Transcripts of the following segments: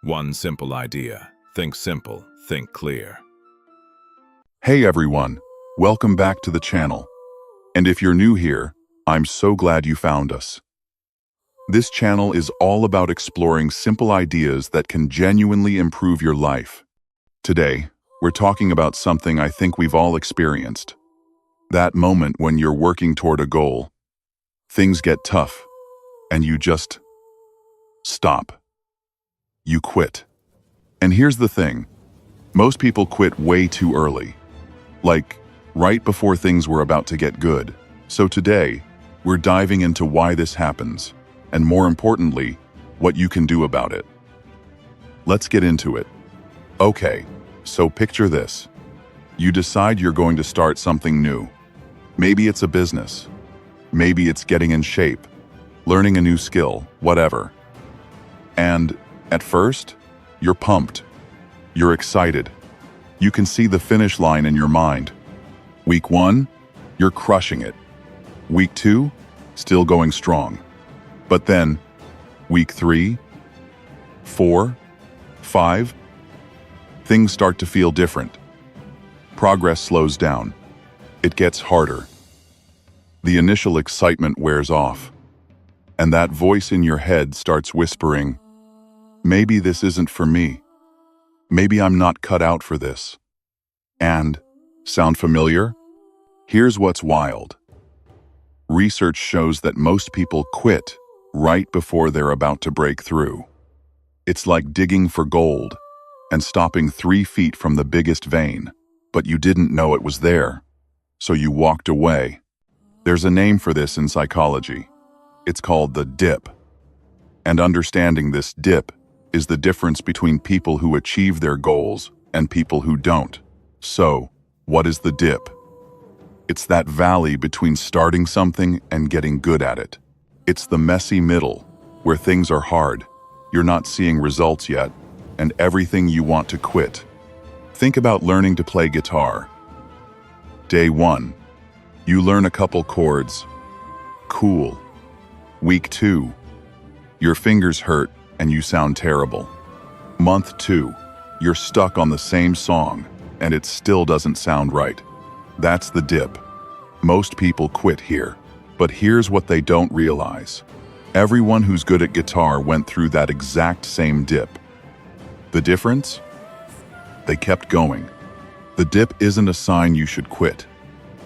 One simple idea. Think simple, think clear. Hey everyone, welcome back to the channel. And if you're new here, I'm so glad you found us. This channel is all about exploring simple ideas that can genuinely improve your life. Today, we're talking about something I think we've all experienced. That moment when you're working toward a goal, things get tough, and you just stop. You quit. And here's the thing, most people quit way too early. Like, right before things were about to get good. So today, we're diving into why this happens, and more importantly, what you can do about it. Let's get into it. Okay, so picture this. You decide you're going to start something new. Maybe it's a business. Maybe it's getting in shape, learning a new skill, whatever. And at first, you're pumped. You're excited. You can see the finish line in your mind. Week 1, you're crushing it. Week 2, still going strong. But then, week 3, 4, 5, things start to feel different. Progress slows down. It gets harder. The initial excitement wears off. And that voice in your head starts whispering, maybe this isn't for me. Maybe I'm not cut out for this. And, sound familiar? Here's what's wild. Research shows that most people quit right before they're about to break through. It's like digging for gold and stopping 3 feet from the biggest vein, but you didn't know it was there, so you walked away. There's a name for this in psychology. It's called the dip. And understanding this dip is the difference between people who achieve their goals and people who don't. So, what is the dip? It's that valley between starting something and getting good at it. It's the messy middle, where things are hard, you're not seeing results yet, and everything you want to quit. Think about learning to play guitar. Day 1, you learn a couple chords. Cool. Week 2, your fingers hurt and you sound terrible. Month 2, you're stuck on the same song and it still doesn't sound right. That's the dip. Most people quit here, but here's what they don't realize. Everyone who's good at guitar went through that exact same dip. The difference? They kept going. The dip isn't a sign you should quit.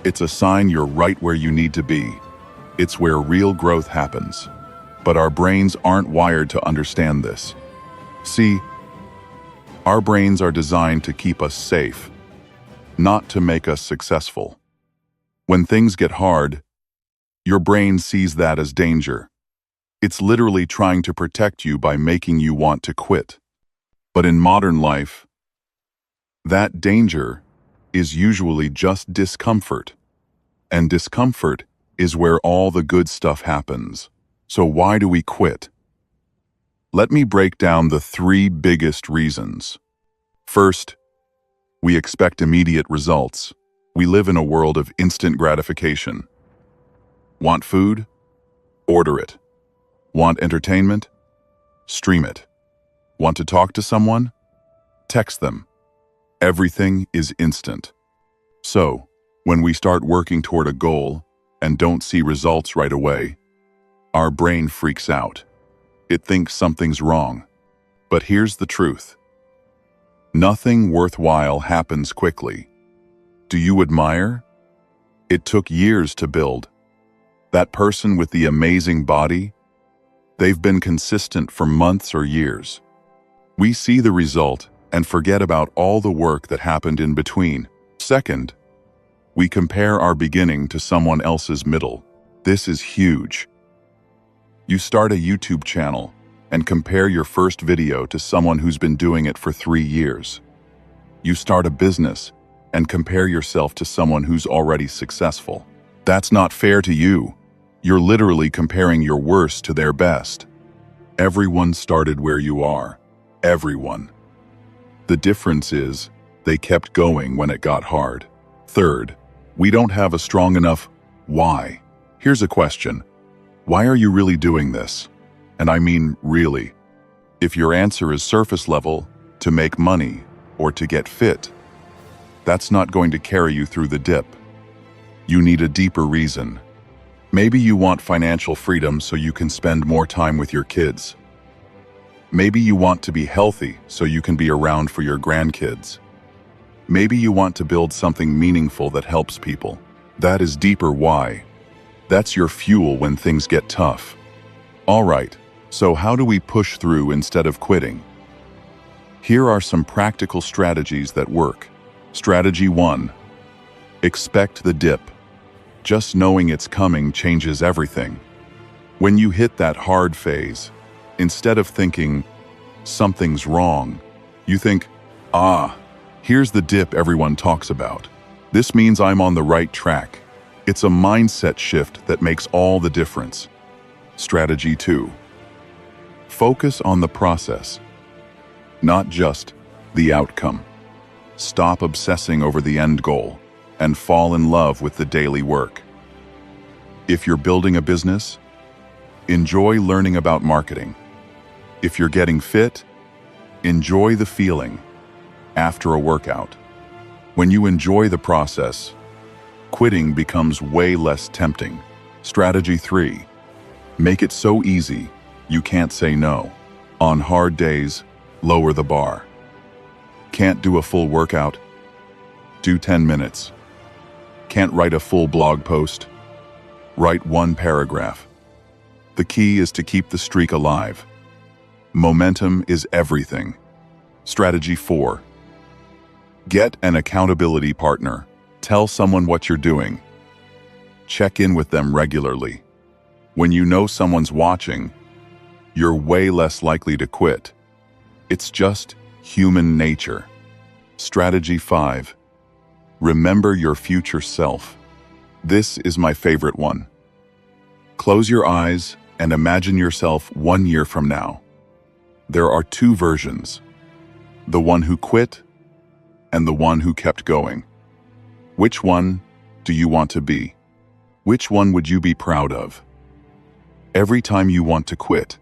It's a sign you're right where you need to be. It's where real growth happens. But our brains aren't wired to understand this. See, our brains are designed to keep us safe, not to make us successful. When things get hard, your brain sees that as danger. It's literally trying to protect you by making you want to quit. But in modern life, that danger is usually just discomfort. And discomfort is where all the good stuff happens. So why do we quit? Let me break down the 3 biggest reasons. First, we expect immediate results. We live in a world of instant gratification. Want food? Order it. Want entertainment? Stream it. Want to talk to someone? Text them. Everything is instant. So, when we start working toward a goal and don't see results right away, our brain freaks out. It thinks something's wrong. But here's the truth. Nothing worthwhile happens quickly. Do you admire? It took years to build. That person with the amazing body? They've been consistent for months or years. We see the result and forget about all the work that happened in between. Second, we compare our beginning to someone else's middle. This is huge. You start a YouTube channel and compare your first video to someone who's been doing it for 3 years. You start a business and compare yourself to someone who's already successful. That's not fair to you. You're literally comparing your worst to their best. Everyone started where you are. Everyone. The difference is, they kept going when it got hard. Third, we don't have a strong enough why. Here's a question. Why are you really doing this? And I mean really. If your answer is surface level, to make money, or to get fit, that's not going to carry you through the dip. You need a deeper reason. Maybe you want financial freedom so you can spend more time with your kids. Maybe you want to be healthy so you can be around for your grandkids. Maybe you want to build something meaningful that helps people. That is deeper why. That's your fuel when things get tough. All right, so how do we push through instead of quitting? Here are some practical strategies that work. Strategy 1. Expect the dip. Just knowing it's coming changes everything. When you hit that hard phase, instead of thinking, something's wrong, you think, here's the dip everyone talks about. This means I'm on the right track. It's a mindset shift that makes all the difference. Strategy 2. Focus on the process, not just the outcome. Stop obsessing over the end goal and fall in love with the daily work. If you're building a business, enjoy learning about marketing. If you're getting fit, enjoy the feeling after a workout. When you enjoy the process, quitting becomes way less tempting. Strategy 3. Make it so easy you can't say no. On hard days, lower the bar. Can't do a full workout? Do 10 minutes. Can't write a full blog post? Write 1 paragraph. The key is to keep the streak alive. Momentum is everything. Strategy 4. Get an accountability partner. Tell someone what you're doing. Check in with them regularly. When you know someone's watching, you're way less likely to quit. It's just human nature. Strategy 5. Remember your future self. This is my favorite one. Close your eyes and imagine yourself 1 year from now. There are 2 versions. The one who quit and the one who kept going. Which one do you want to be? Which one would you be proud of? Every time you want to quit,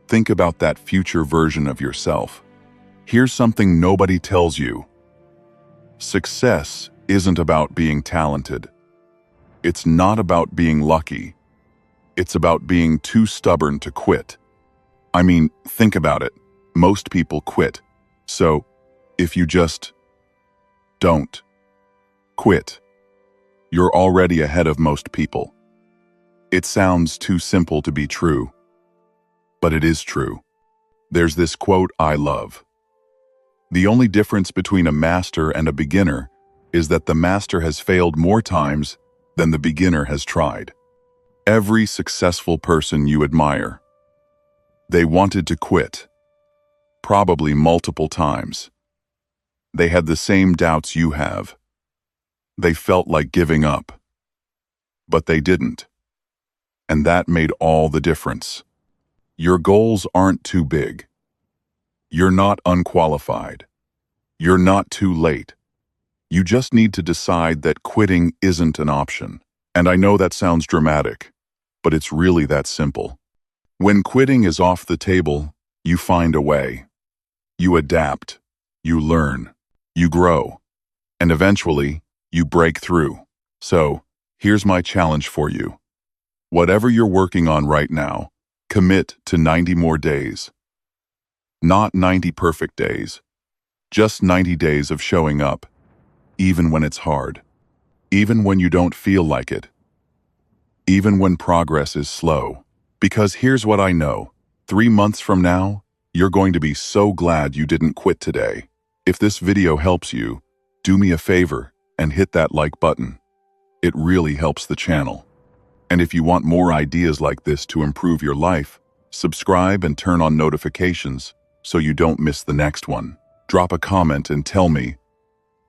think about that future version of yourself. Here's something nobody tells you. Success isn't about being talented. It's not about being lucky. It's about being too stubborn to quit. I mean, think about it. Most people quit. So, if you just don't quit, you're already ahead of most people. It sounds too simple to be true, but it is true. There's this quote I love. The only difference between a master and a beginner is that the master has failed more times than the beginner has tried. Every successful person you admire, they wanted to quit, probably multiple times. They had the same doubts you have. They felt like giving up, but they didn't. And that made all the difference. Your goals aren't too big. You're not unqualified. You're not too late. You just need to decide that quitting isn't an option. And I know that sounds dramatic, but it's really that simple. When quitting is off the table, you find a way. You adapt, you learn, you grow, and eventually, you break through. So, here's my challenge for you. Whatever you're working on right now, commit to 90 more days. Not 90 perfect days, just 90 days of showing up, even when it's hard, even when you don't feel like it, even when progress is slow. Because here's what I know, 3 months from now, you're going to be so glad you didn't quit today. If this video helps you, do me a favor and hit that like button. It really helps the channel. And if you want more ideas like this to improve your life, subscribe and turn on notifications so you don't miss the next one. Drop a comment and tell me,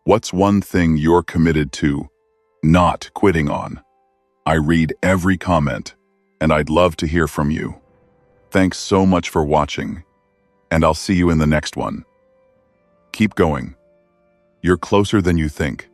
what's one thing you're committed to not quitting on? I read every comment, and I'd love to hear from you. Thanks so much for watching, and I'll see you in the next one. Keep going. You're closer than you think.